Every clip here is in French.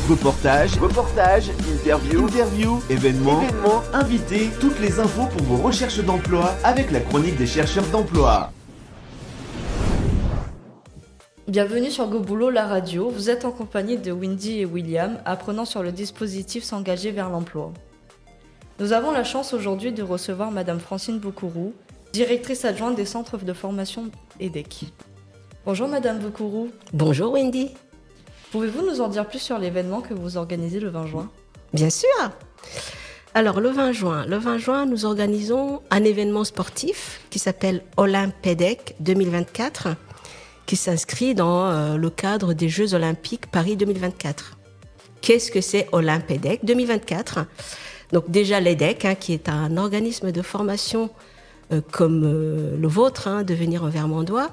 Reportages, interviews, événements, invités, toutes les infos pour vos recherches d'emploi avec la chronique des chercheurs d'emploi. Bienvenue sur Go Boulot, la radio. Vous êtes en compagnie de Wendy et William, apprenant sur le dispositif S'engager vers l'emploi. Nous avons la chance aujourd'hui de recevoir Madame Francine Boukourou, directrice adjointe des centres de formation EDEC. Bonjour Madame Boukourou. Bonjour Wendy. Pouvez-vous nous en dire plus sur l'événement que vous organisez le 20 juin ? Bien sûr. Alors le 20 juin, nous organisons un événement sportif qui s'appelle Olympedec 2024, qui s'inscrit dans le cadre des Jeux Olympiques Paris 2024. Qu'est-ce que c'est Olympedec 2024 ? Donc déjà l'EDEC, qui est un organisme de formation comme le vôtre, devenir en Vermandois,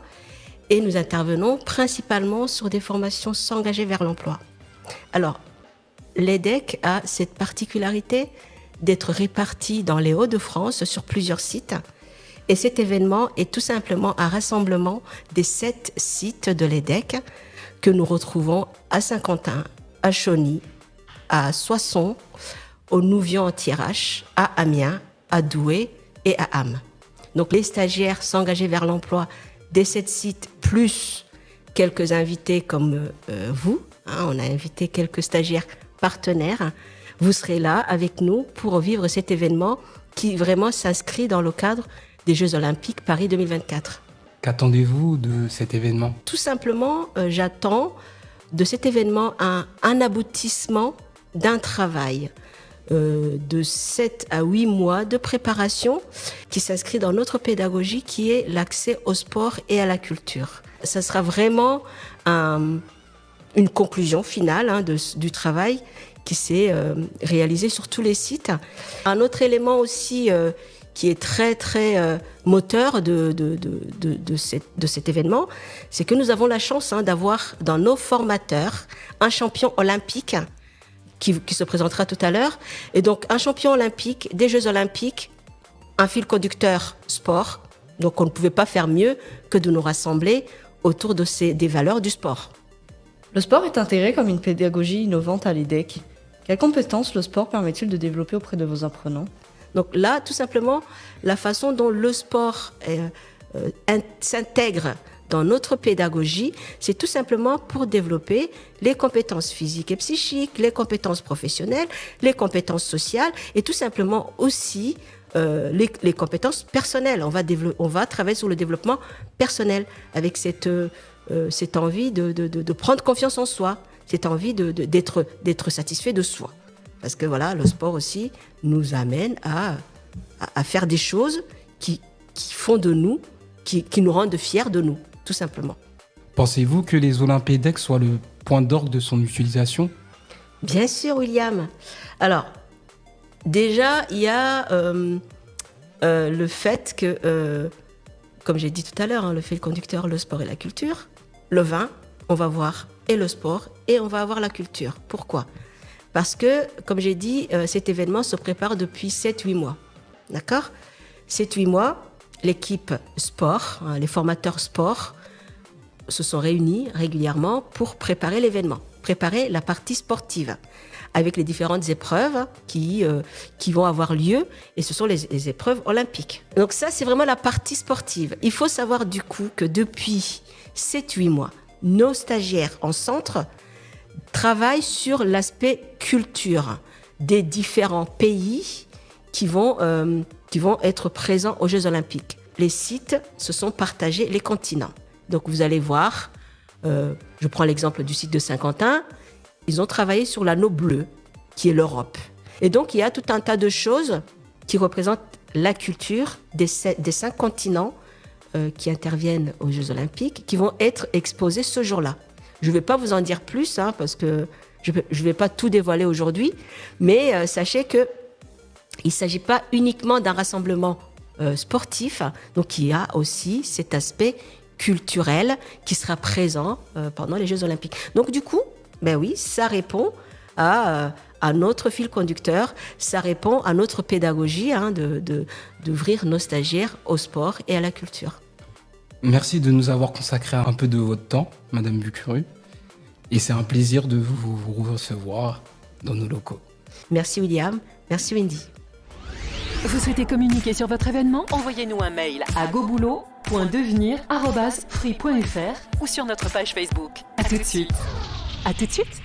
et nous intervenons principalement sur des formations s'engager vers l'emploi. Alors, l'EDEC a cette particularité d'être réparti dans les Hauts-de-France sur plusieurs sites. Et cet événement est tout simplement un rassemblement des 7 sites de l'EDEC que nous retrouvons à Saint-Quentin, à Chauny, à Soissons, au Nouvion-en-Thiérache, à Amiens, à Douai et à Ham. Donc les stagiaires s'engager vers l'emploi des 7 sites, plus quelques invités comme vous. On a invité quelques stagiaires partenaires. Vous serez là avec nous pour vivre cet événement qui vraiment s'inscrit dans le cadre des Jeux Olympiques Paris 2024. Qu'attendez-vous de cet événement ? Tout simplement, j'attends de cet événement un aboutissement d'un travail de 7 à 8 mois de préparation qui s'inscrit dans notre pédagogie qui est l'accès au sport et à la culture. Ça sera vraiment une conclusion finale du travail qui s'est réalisé sur tous les sites. Un autre élément aussi qui est très très moteur de cet événement, c'est que nous avons la chance d'avoir dans nos formateurs un champion olympique qui se présentera tout à l'heure. Et donc, un champion olympique, des Jeux Olympiques, un fil conducteur sport. Donc, on ne pouvait pas faire mieux que de nous rassembler autour des valeurs du sport. Le sport est intégré comme une pédagogie innovante à l'EDEC. Quelles compétences le sport permet-il de développer auprès de vos apprenants ? Donc là, tout simplement, la façon dont le sport s'intègre dans notre pédagogie, c'est tout simplement pour développer les compétences physiques et psychiques, les compétences professionnelles, les compétences sociales et tout simplement aussi les compétences personnelles. On va travailler sur le développement personnel avec cette envie de prendre confiance en soi, cette envie d'être satisfait de soi. Parce que voilà, le sport aussi nous amène à faire des choses qui font de nous, qui nous rendent fiers de nous, tout simplement. Pensez-vous que les Olympedec soient le point d'orgue de son utilisation ? Bien sûr, William. Alors, déjà, il y a le fait que, comme j'ai dit tout à l'heure, le fil conducteur, le sport et la culture. Le 20, on va voir et le sport et on va avoir la culture. Pourquoi ? Parce que, comme j'ai dit, cet événement se prépare depuis 7-8 mois. D'accord ? 7-8 mois, l'équipe sport, les formateurs sport, se sont réunis régulièrement pour préparer l'événement, préparer la partie sportive, avec les différentes épreuves qui vont avoir lieu, et ce sont les épreuves olympiques. Donc ça, c'est vraiment la partie sportive. Il faut savoir du coup que depuis 7-8 mois, nos stagiaires en centre travaillent sur l'aspect culture des différents pays qui vont être présents aux Jeux Olympiques. Les sites se sont partagés, les continents. Donc vous allez voir, je prends l'exemple du site de Saint-Quentin, ils ont travaillé sur l'anneau bleu, qui est l'Europe. Et donc il y a tout un tas de choses qui représentent la culture des 5 continents qui interviennent aux Jeux Olympiques, qui vont être exposés ce jour-là. Je ne vais pas vous en dire plus, parce que je ne vais pas tout dévoiler aujourd'hui, mais sachez qu'il ne s'agit pas uniquement d'un rassemblement sportif, donc il y a aussi cet aspect culturel qui sera présent pendant les Jeux Olympiques. Donc du coup, ben oui, ça répond à notre fil conducteur, ça répond à notre pédagogie d'ouvrir nos stagiaires au sport et à la culture. Merci de nous avoir consacré un peu de votre temps, Madame Boukourou. Et c'est un plaisir de vous recevoir dans nos locaux. Merci William, merci Wendy. Vous souhaitez communiquer sur votre événement? Envoyez-nous un mail à goboulot.devenir@free.fr ou sur notre page Facebook. À tout de suite. À tout de suite.